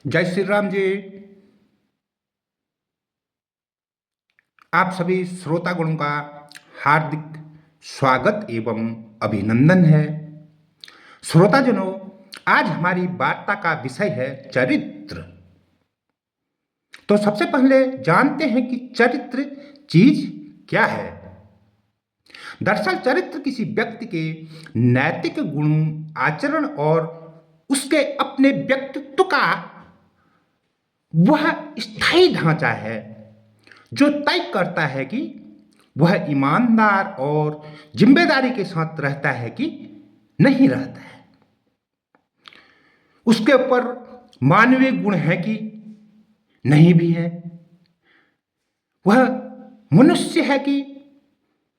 जय श्री राम जी। आप सभी श्रोतागणों का हार्दिक स्वागत एवं अभिनंदन है। श्रोताजनों, आज हमारी वार्ता का विषय है चरित्र। तो सबसे पहले जानते हैं कि चरित्र चीज क्या है। दरअसल चरित्र किसी व्यक्ति के नैतिक गुणों, आचरण और उसके अपने व्यक्तित्व का वह स्थायी ढांचा है जो तय करता है कि वह ईमानदार और जिम्मेदारी के साथ रहता है कि नहीं रहता है। उसके ऊपर मानवीय गुण है कि नहीं भी है। वह मनुष्य है कि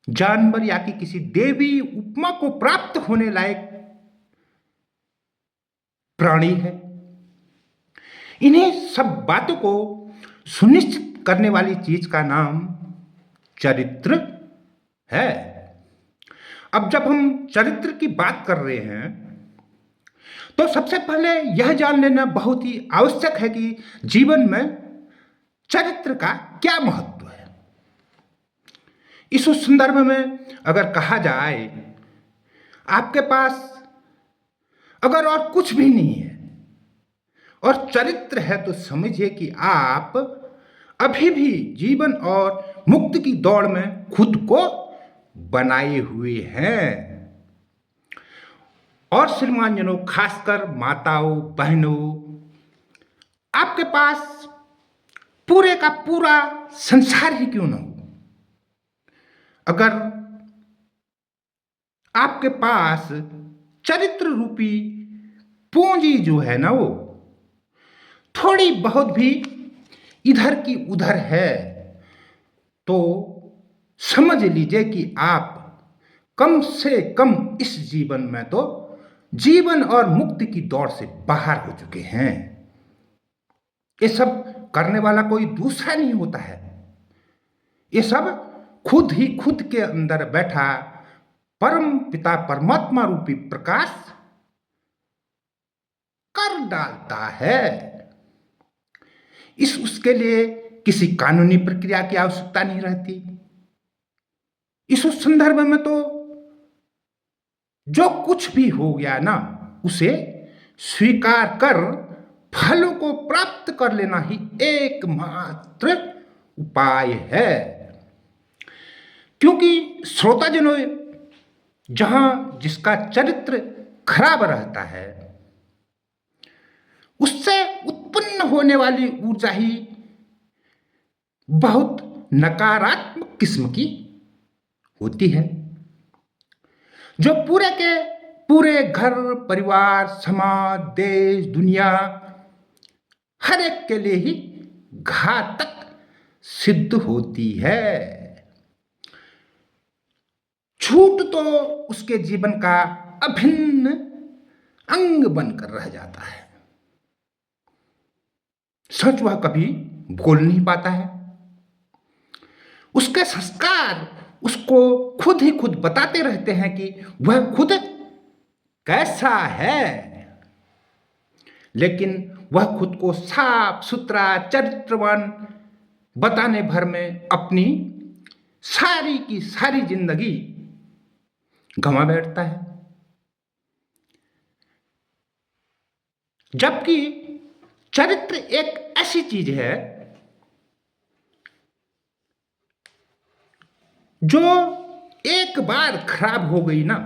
जानवर या कि किसी देवी उपमा को प्राप्त होने लायक प्राणी है। इन्हीं सब बातों को सुनिश्चित करने वाली चीज का नाम चरित्र है। अब जब हम चरित्र की बात कर रहे हैं तो सबसे पहले यह जान लेना बहुत ही आवश्यक है कि जीवन में चरित्र का क्या महत्व है। इस संदर्भ में अगर कहा जाए, आपके पास अगर और कुछ भी नहीं है और चरित्र है तो समझिए कि आप अभी भी जीवन और मुक्ति की दौड़ में खुद को बनाए हुए हैं। और श्रीमान जनों, खासकर माताओं बहनों, आपके पास पूरे का पूरा संसार ही क्यों ना हो, अगर आपके पास चरित्र रूपी पूंजी जो है ना, वो थोड़ी बहुत भी इधर की उधर है, तो समझ लीजिए कि आप कम से कम इस जीवन में तो जीवन और मुक्ति की दौड़ से बाहर हो चुके हैं। ये सब करने वाला कोई दूसरा नहीं होता है। ये सब खुद ही खुद के अंदर बैठा परम पिता परमात्मा रूपी प्रकाश कर डालता है। उसके लिए किसी कानूनी प्रक्रिया की आवश्यकता नहीं रहती। इस संदर्भ में तो जो कुछ भी हो गया ना, उसे स्वीकार कर फलों को प्राप्त कर लेना ही एकमात्र उपाय है। क्योंकि श्रोताजनों, जहां जिसका चरित्र खराब रहता है, उससे उत्पन्न होने वाली ऊर्जा ही बहुत नकारात्मक किस्म की होती है, जो पूरे के पूरे घर, परिवार, समाज, देश, दुनिया हर एक के लिए ही घातक सिद्ध होती है। झूठ तो उसके जीवन का अभिन्न अंग बनकर रह जाता है। सच वह कभी बोल नहीं पाता है। उसके संस्कार उसको खुद ही खुद बताते रहते हैं कि वह खुद कैसा है, लेकिन वह खुद को साफ सुथरा चरित्रवान बताने भर में अपनी सारी की सारी जिंदगी गंवा बैठता है। जबकि चरित्र एक ऐसी चीज है जो एक बार खराब हो गई ना,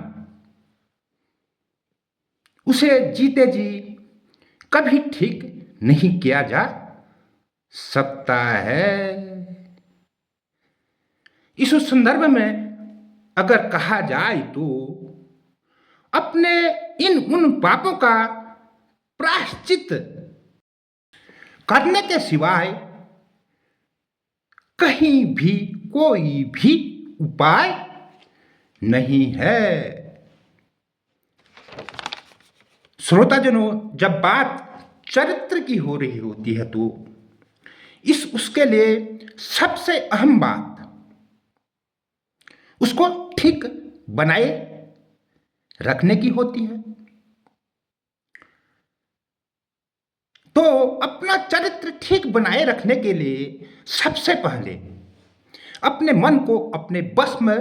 उसे जीते जी कभी ठीक नहीं किया जा सकता है। इस संदर्भ में अगर कहा जाए तो अपने इन उन पापों का प्रायश्चित करने के सिवाय कहीं भी कोई भी उपाय नहीं है। श्रोताजनों, जब बात चरित्र की हो रही होती है तो उसके लिए सबसे अहम बात उसको ठीक बनाए रखने की होती है। तो अपना चरित्र ठीक बनाए रखने के लिए सबसे पहले अपने मन को अपने बस में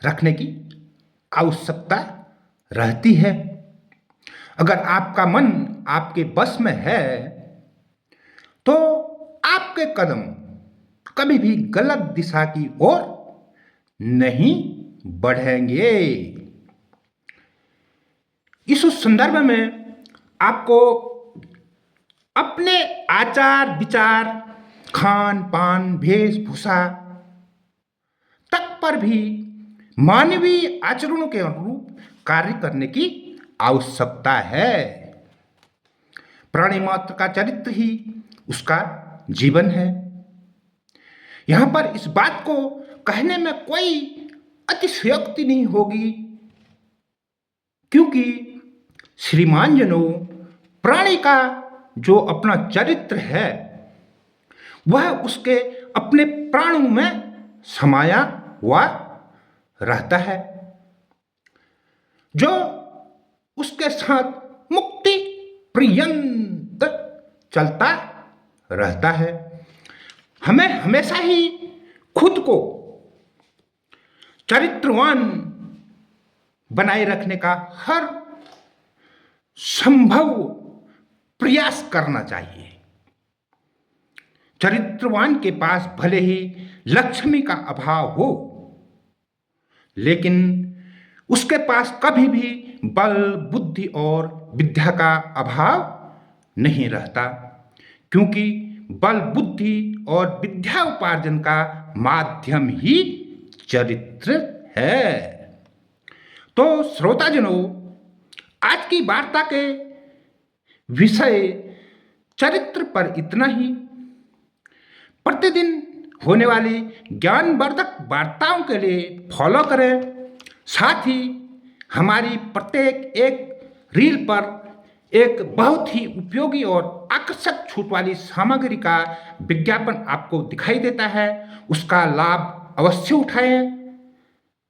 रखने की आवश्यकता रहती है। अगर आपका मन आपके बस में है तो आपके कदम कभी भी गलत दिशा की ओर नहीं बढ़ेंगे। इस संदर्भ में आपको अपने आचार विचार, खान पान, वेशभूषा तक पर भी मानवीय आचरणों के अनुरूप कार्य करने की आवश्यकता है। प्राणी मात्र का चरित्र ही उसका जीवन है। यहां पर इस बात को कहने में कोई अतिशयोक्ति नहीं होगी, क्योंकि श्रीमान जनों, प्राणी का जो अपना चरित्र है वह उसके अपने प्राणों में समाया हुआ रहता है, जो उसके साथ मुक्ति पर्यंत चलता रहता है। हमें हमेशा ही खुद को चरित्रवान बनाए रखने का हर संभव प्रयास करना चाहिए। चरित्रवान के पास भले ही लक्ष्मी का अभाव हो, लेकिन उसके पास कभी भी बल, बुद्धि और विद्या का अभाव नहीं रहता, क्योंकि बल, बुद्धि और विद्या उपार्जन का माध्यम ही चरित्र है। तो श्रोताजनों, आज की वार्ता के विषय चरित्र पर इतना ही। प्रतिदिन होने वाली ज्ञानवर्धक वार्ताओं के लिए फॉलो करें। साथ ही हमारी प्रत्येक एक रील पर एक बहुत ही उपयोगी और आकर्षक छूट वाली सामग्री का विज्ञापन आपको दिखाई देता है, उसका लाभ अवश्य उठाएं।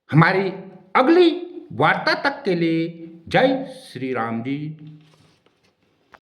हमारी अगली वार्ता तक के लिए जय श्री राम जी।